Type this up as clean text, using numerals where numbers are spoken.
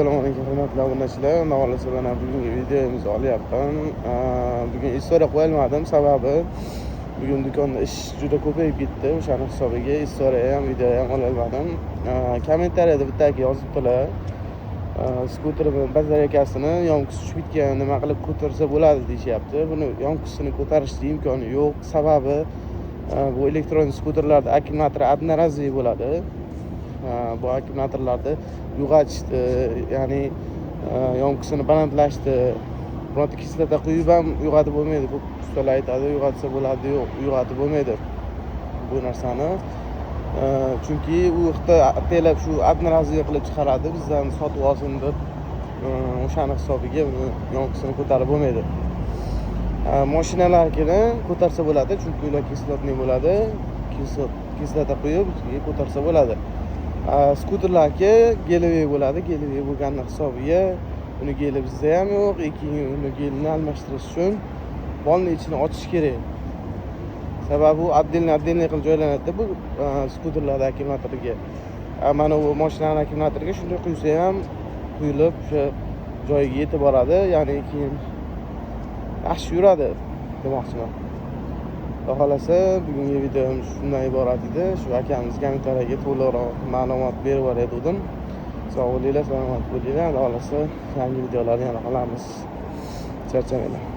Assalomu alaykum hurmatli obunachilar. Navola mana bugungi videomizni olyapman. Bugun istoriya qo'yolmadim, sababi bugun do'konda ish juda ko'payib ketdi. O'shaning hisobiga istoriya ham, video ham ololmadim. Kommentariyada bittaki yozibdilar. Skuterimni bazareykasini yonkusi tushib ketgan, nima qilib ko'tarsa bo'ladi deyapti. Buni yonkusini ko'tarishning imkoni yo'q. Sababi bu elektron skuterlarda akkumulyatori одноразовый bo'ladi. Bu akkumulyatorlarni uyg'otishdi, ya'ni yonkusini balandlashdi. Bironta kislota quyib ham uyg'otib bo'lmaydi. Bu ustalar aytadi, uyg'otsa bo'ladi, yo'q, uyg'otib bo'lmaydi bu narsani. Chunki u yerda atalab shu одноразовый qilib chiqaradi, bizdan sotib olsin deb. O'shaning hisobiga uni yonkusini ko'tarib bo'lmaydi. Mashinalarnikini ko'tarsa bo'ladi, chunki ular kislotli bo'ladi. Kislota quyib ko'tarsa bo'ladi. Skuterlarga gelivey bo'ladi. Gelivey bo'lgani hisobiga uni geli bizda ham yo'q. Uni gelini almashtirish uchun bolni ichini ochish kerak. Sababi u отдельно qilib joylanadi bu skuterlar akkumulyatoriga. Mana bu mashinaning akkumulyatoriga shunday quysa ham quyilib o'sha joyiga yetib boradi. Ya'ni keyin yaxshi yuradi demoqchiman. Xohlasa bugungi videomiz shundan iborat edi. Shu akamiz kommentariyaga to'liqroq ma'lumot berib yuboray dedim. Sog' bo'linglar, salomat bo'linglar. Xohlasa yangi videolarni yana qilamiz. Charchamanglar.